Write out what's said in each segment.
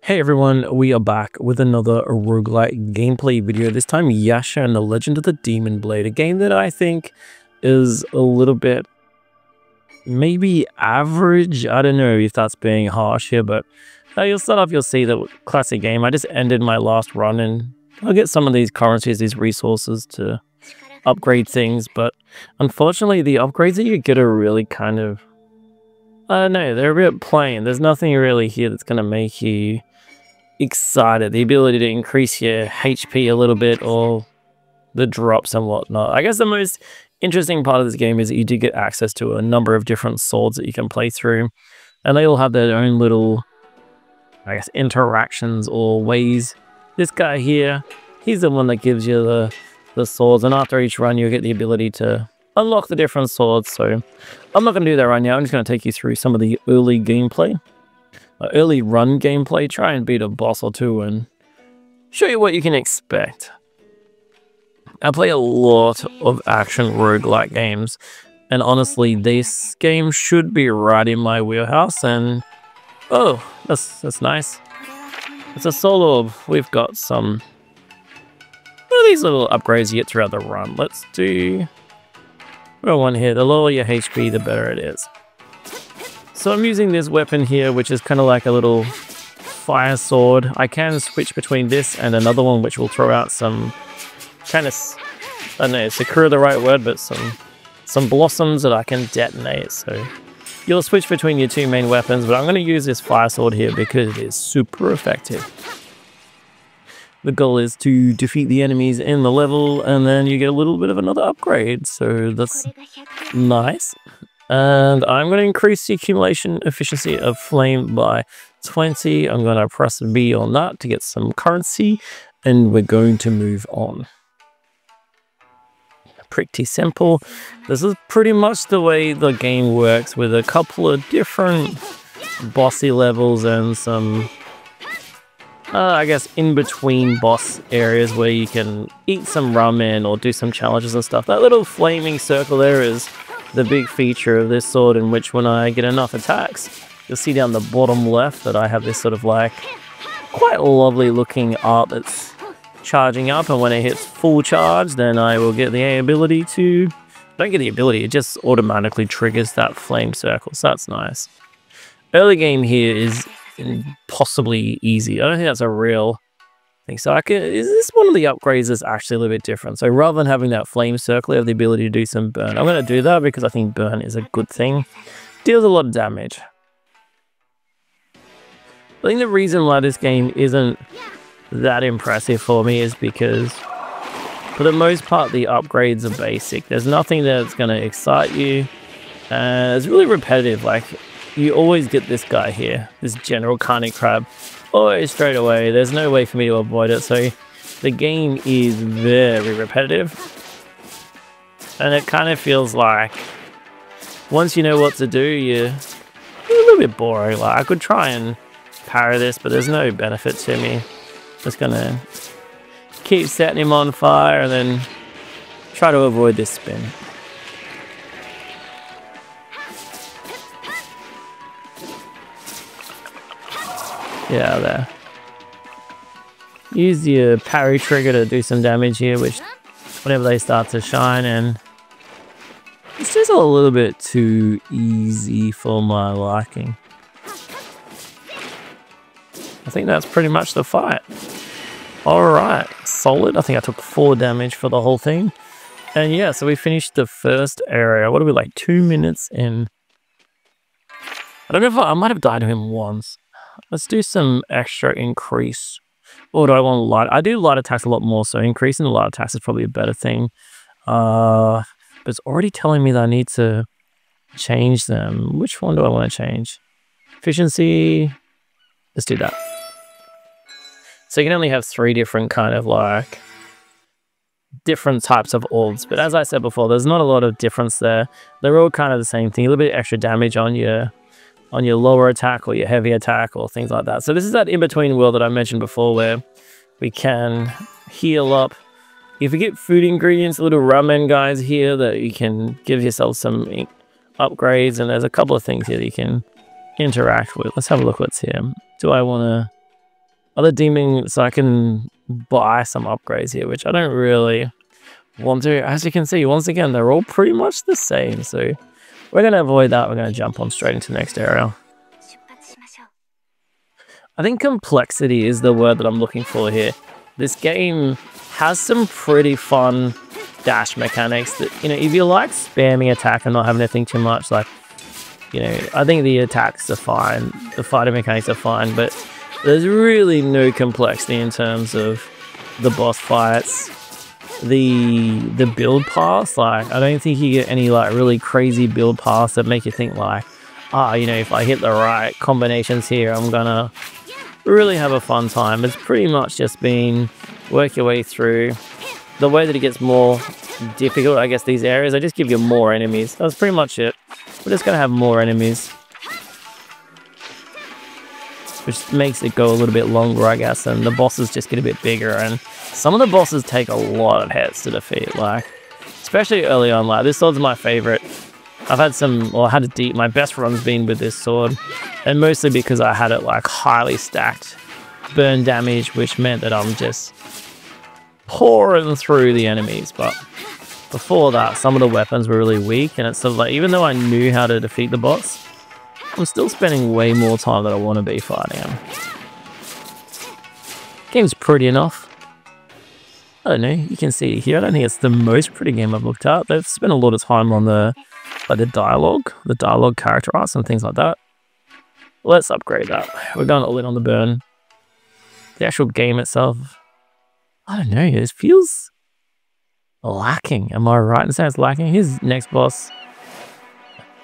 Hey everyone, we are back with another roguelite gameplay video. This time Yasha and the Legend of the Demon Blade, a game that I think is a little bit maybe average. I don't know if that's being harsh here, but you'll start off, you'll see the classic game. I just ended my last run and I'll get some of these currencies, these resources to upgrade things, but unfortunately the upgrades that you get are really kind of, I don't know, they're a bit plain. There's nothing really here that's going to make you excited. The ability to increase your HP a little bit or the drops and whatnot. I guess the most interesting part of this game is that you do get access to a number of different swords that you can play through, and they all have their own little, I guess, interactions or ways. This guy here, he's the one that gives you the swords, and after each run you get the ability to unlock the different swords. So I'm not going to do that right now. I'm just going to take you through some of the early gameplay. Early run gameplay, try and beat a boss or two and show you what you can expect. I play a lot of action roguelike games, and honestly this game should be right in my wheelhouse. And oh, that's nice. It's a soul orb. We've got some of these little upgrades you get throughout the run. Let's do one here. The lower your HP, the better it is. So I'm using this weapon here, which is kind of like a little fire sword. I can switch between this and another one, which will throw out some kind of, I don't know, Sakura the right word, but some blossoms that I can detonate. So you'll switch between your two main weapons, but I'm going to use this fire sword here because it is super effective. The goal is to defeat the enemies in the level, and then you get a little bit of another upgrade. So that's nice. And I'm going to increase the accumulation efficiency of flame by 20. I'm going to press B on that to get some currency, and we're going to move on. Pretty simple. This is pretty much the way the game works, with a couple of different bossy levels and some, I guess, in-between boss areas where you can eat some ramen or do some challenges and stuff. That little flaming circle there is the big feature of this sword, in which when I get enough attacks, you'll see down the bottom left that I have this sort of like quite lovely looking art that's charging up, and when it hits full charge then I will get the ability to, don't get the ability, it just automatically triggers that flame circle, so that's nice. Early game here is possibly easy. I don't think that's a real thing. So is this one of the upgrades that's actually a little bit different? So rather than having that flame circle, I have the ability to do some burn. I'm going to do that because I think burn is a good thing. Deals a lot of damage. I think the reason why this game isn't that impressive for me is because for the most part the upgrades are basic. There's nothing that's going to excite you. It's really repetitive. Like, you always get this guy here, this general carnic crab, always straight away. There's no way for me to avoid it, so the game is very repetitive, and it kind of feels like once you know what to do, you're a little bit boring. Like, I could try and parry this, but there's no benefit to me. Just gonna keep setting him on fire and then try to avoid this spin. Yeah, there. Use your parry trigger to do some damage here, which whenever they start to shine, and it's just a little bit too easy for my liking. I think that's pretty much the fight. Alright, solid. I think I took 4 damage for the whole thing. And yeah, so we finished the first area. What are we, like 2 minutes in? I don't know if I might have died to him once. Let's do some extra increase. Or do I want light? I do light attacks a lot more, so increasing the light attacks is probably a better thing. But it's already telling me that I need to change them. Which one do I want to change? Efficiency. Let's do that. So you can only have 3 different kind of like different types of orbs. But as I said before, there's not a lot of difference there. They're all kind of the same thing. A little bit extra damage on your lower attack or your heavy attack or things like that. So this is that in-between world that I mentioned before, where we can heal up. If you get food ingredients, little ramen guys here that you can give yourself some upgrades, and there's a couple of things here that you can interact with. Let's have a look what's here. Do I want to other demon, so I can buy some upgrades here, which I don't really want to. As you can see, once again, they're all pretty much the same, so we're going to avoid that. We're going to jump on straight into the next area. I think complexity is the word that I'm looking for here. This game has some pretty fun dash mechanics that, you know, if you like spamming attack and not having to think too much, like, you know, I think the attacks are fine, the fighting mechanics are fine, but there's really no complexity in terms of the boss fights, the build paths. Like, I don't think you get any like really crazy build paths that make you think like, you know, if I hit the right combinations here, I'm gonna really have a fun time. It's pretty much just been work your way through. The way that it gets more difficult, I guess, these areas, they just give you more enemies. That's pretty much it. We're just gonna have more enemies, which makes it go a little bit longer, I guess, and the bosses just get a bit bigger, and some of the bosses take a lot of hits to defeat, like, especially early on. Like, this sword's my favorite. I've had my best run's been with this sword, and mostly because I had it like highly stacked burn damage, which meant that I'm just pouring through the enemies. But before that, some of the weapons were really weak, and it's sort of like, even though I knew how to defeat the boss, I'm still spending way more time than I want to be fighting him. Game's pretty enough. I don't know, you can see here, I don't think it's the most pretty game I've looked at. They've spent a lot of time on the dialogue character arts and things like that. Let's upgrade that. We're going all in on the burn. The actual game itself, I don't know, it feels lacking. Am I right in saying it's lacking? Here's next boss.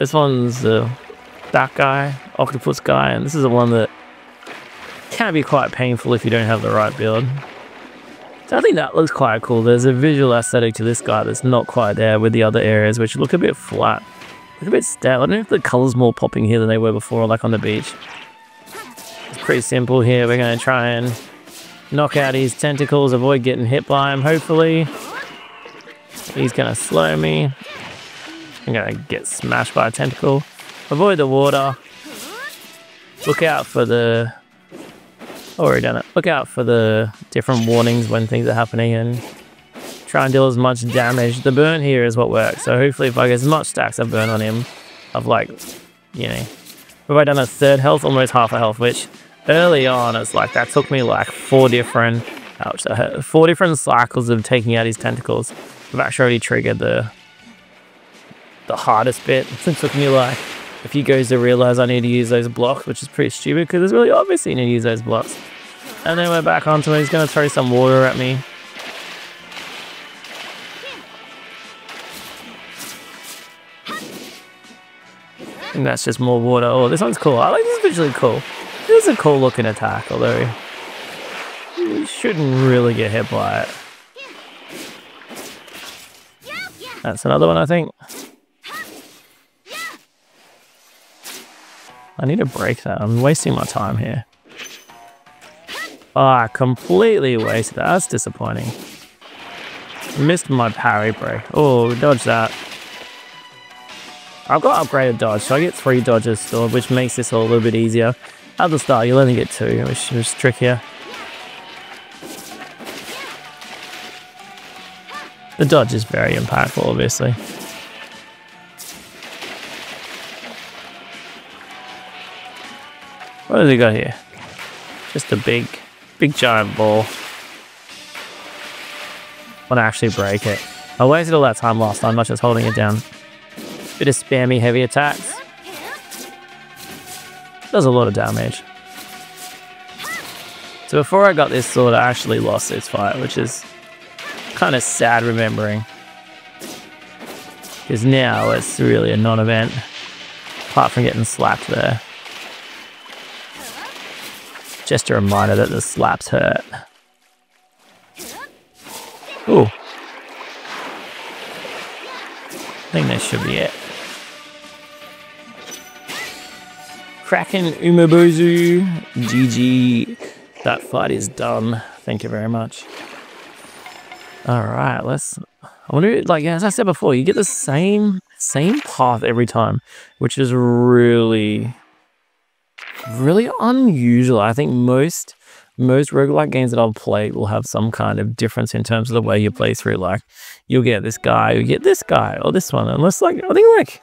This one's that guy, octopus guy, and this is the one that can be quite painful if you don't have the right build. So I think that looks quite cool. There's a visual aesthetic to this guy that's not quite there with the other areas, which look a bit flat, look a bit stale. I don't know if the colors more popping here than they were before, like on the beach. It's pretty simple here. We're going to try and knock out his tentacles, avoid getting hit by him, hopefully. He's going to slow me. I'm going to get smashed by a tentacle. Avoid the water. Look out for the... Already done it. Look out for the different warnings when things are happening and try and deal as much damage. The burn here is what works. So hopefully if I get as much stacks of burn on him, of like, you know, if I done a third health, almost half a health, which early on it's like that took me like 4 different cycles of taking out his tentacles. I've actually already triggered the hardest bit. It took me like a few goes to realize I need to use those blocks, which is pretty stupid because it's really obvious you need to use those blocks. And then we're back onto it. He's going to throw some water at me. And that's just more water. Oh, this one's cool. I like this visually cool. This is a cool looking attack, although you shouldn't really get hit by it. That's another one, I think. I need to break that. I'm wasting my time here. I completely wasted that. That's disappointing. Missed my parry break. Oh, dodge that. I've got upgraded dodge, so I get 3 dodges stored, which makes this a little bit easier. At the start, you'll only get 2, which is trickier. The dodge is very impactful, obviously. What have we got here? Just a big giant ball. Want to actually break it. I wasted all that time last time, not just holding it down. Bit of spammy heavy attacks. Does a lot of damage. So before I got this sword, I actually lost this fight, which is kind of sad remembering. Because now it's really a non-event, apart from getting slapped there. Just a reminder that the slaps hurt. Ooh. I think that should be it. Kraken Umabozu. GG. That fight is done. Thank you very much. Alright, I wonder, like, as I said before, you get the same path every time, which is really unusual. I think most most roguelike games that I've played will have some kind of difference in terms of the way you play through. Like, you'll get this guy, you get this guy, or this one. Unless, like, I think, like,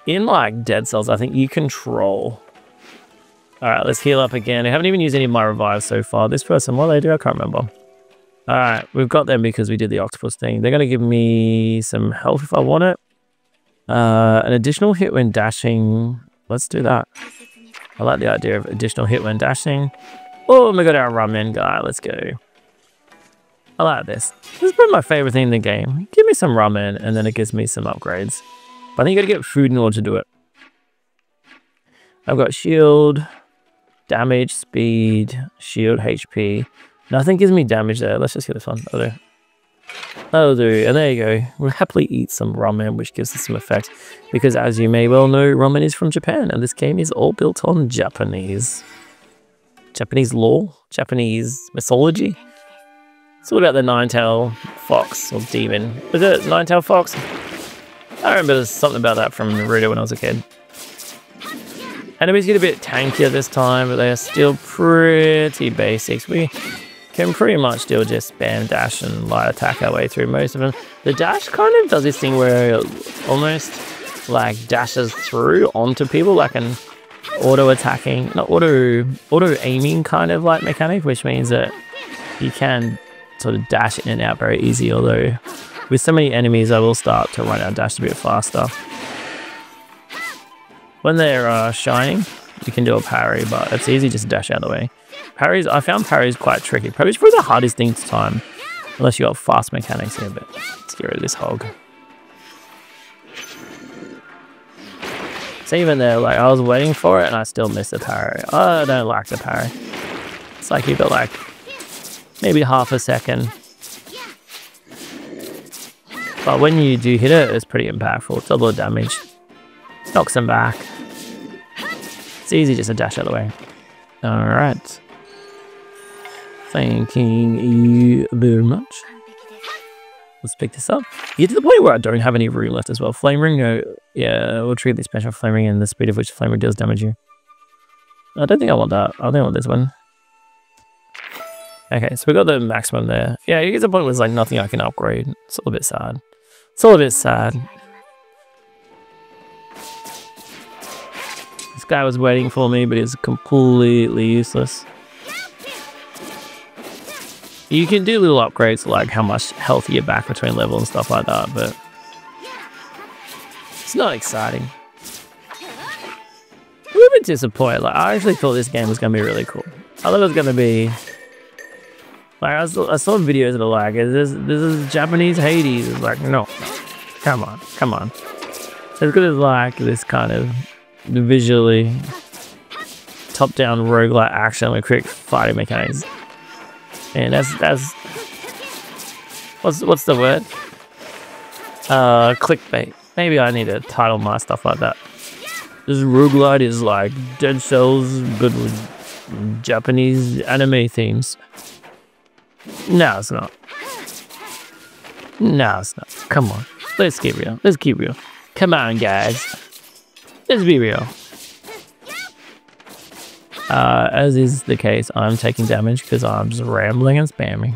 in, like, Dead Cells, I think you control... Alright, let's heal up again. I haven't even used any of my revives so far. This person, what do they do? I can't remember. Alright, we've got them because we did the octopus thing. They're going to give me some health if I want it. An additional hit when dashing. Let's do that. I like the idea of additional hit when dashing. Oh, we got our ramen guy. Let's go. I like this. This is probably my favorite thing in the game. Give me some ramen, and then it gives me some upgrades. But I think you got to get food in order to do it. I've got shield, damage, speed, shield, HP. Nothing gives me damage there. Let's just get this one. That'll do. And there you go. We'll happily eat some ramen, which gives us some effect. Because as you may well know, ramen is from Japan, and this game is all built on Japanese lore, Japanese mythology. It's all about the nine-tailed fox or demon. Was it nine-tailed fox? I remember there's something about that from Naruto when I was a kid. Enemies get a bit tankier this time, but they are still pretty basics. We can pretty much still just spam dash and light attack our way through most of them. The dash kind of does this thing where it almost like dashes through onto people, like an auto-attacking, not auto-aiming kind of like mechanic, which means that you can sort of dash in and out very easy, although with so many enemies I will start to run out and dash a bit faster. When they're shining, you can do a parry, but it's easy just to dash out of the way. Parries, I found parries quite tricky. Parries probably the hardest thing to time, unless you got fast mechanics here, but let's get rid of this hog. So even there, like, I was waiting for it and I still missed the parry. I don't like the parry. It's like you've got like maybe half a second. But when you do hit it, it's pretty impactful. It's double the damage. Knocks them back. It's easy just to dash out of the way. Alright. Thanking you very much. Let's pick this up. You get to the point where I don't have any room left as well. Flame ring, no. Yeah, we'll treat the special flame ring and the speed of which flame ring deals damage you. I don't think I want that. I think I want this one. Okay, so we got the maximum there. Yeah, you get to the point where there's like nothing I can upgrade. It's a little bit sad. It's a little bit sad. This guy was waiting for me, but he's completely useless. You can do little upgrades like how much health you get back between levels and stuff like that, but it's not exciting. I'm a little bit disappointed. Like, I actually thought this game was going to be really cool. I thought it was going to be... Like, I saw videos that are like, this is Japanese Hades. It's like, no. Come on. So it's good as like this kind of visually top-down roguelite action with quick fighting mechanics. And that's what's the word? Clickbait. Maybe I need to title my stuff like that. This roguelite is like Dead Cells, but with Japanese anime themes. No, it's not. No, it's not. Come on. Let's get real. Let's keep real. Come on, guys. Let's be real. As is the case, I'm taking damage because I'm just rambling and spamming.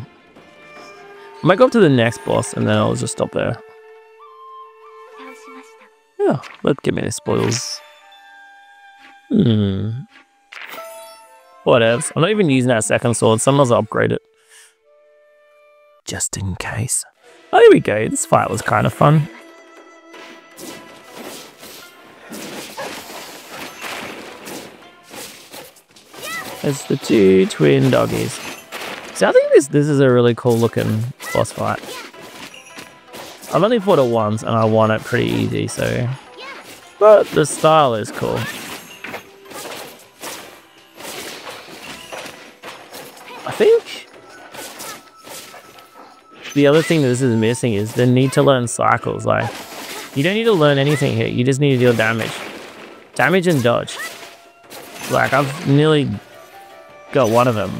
I might go up to the next boss and then I'll just stop there. Yeah, let's give me the spoils. Whatevs. I'm not even using that second sword. Someone else upgrade it. Just in case. Oh, here we go. This fight was kind of fun. It's the two twin doggies. So I think this is a really cool looking boss fight. I've only fought it once and I won it pretty easy, so... But the style is cool. I think... The other thing that this is missing is the need to learn cycles. Like, you don't need to learn anything here. You just need to deal damage. Damage and dodge. Like, I've nearly... got one of them.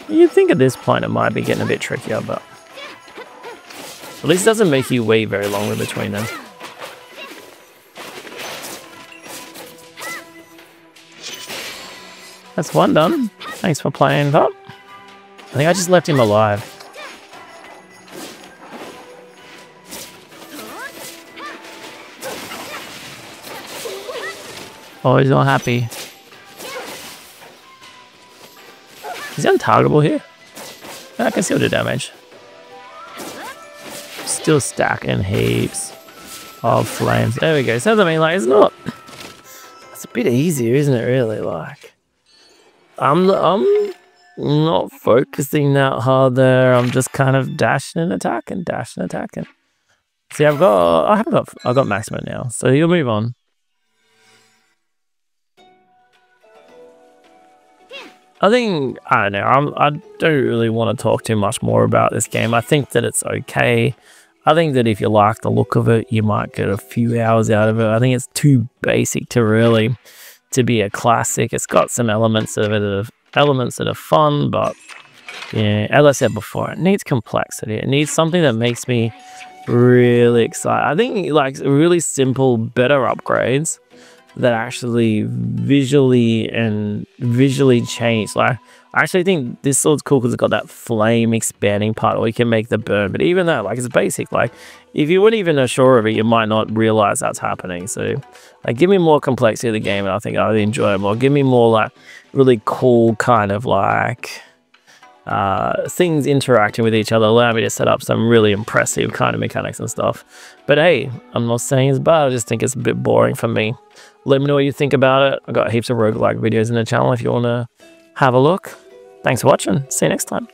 You'd think at this point it might be getting a bit trickier, but at least it doesn't make you wait very long in between them. That's one done. Thanks for playing that. I think I just left him alive. Oh, he's not happy. Is he untargetable here? I can still do damage. Still stacking heaps of flames. There we go. So I mean, like, it's not. It's a bit easier, isn't it? Really, like, I'm not focusing that hard there. I'm just kind of dashing and attacking, dashing and attacking. See, I've got maximum now, so you'll move on. I think, I don't know, I don't really want to talk too much more about this game. I think that it's okay. I think that if you like the look of it, you might get a few hours out of it. I think it's too basic to be a classic. It's got some elements of it, elements that are fun, but yeah, as I said before, it needs complexity. It needs something that makes me really excited. I think like really simple, better upgrades that actually visually change. Like, I actually think this sword's cool because it's got that flame expanding part where you can make the burn. But even that, like, it's basic. Like, if you weren't even sure of it, you might not realize that's happening. So, like, give me more complexity of the game, and I think I'd enjoy it more. Give me more like really cool kind of like things interacting with each other. Allow me to set up some really impressive kind of mechanics and stuff. But hey, I'm not saying it's bad. I just think it's a bit boring for me. Let me know what you think about it. I've got heaps of roguelike videos in the channel if you want to have a look. Thanks for watching. See you next time.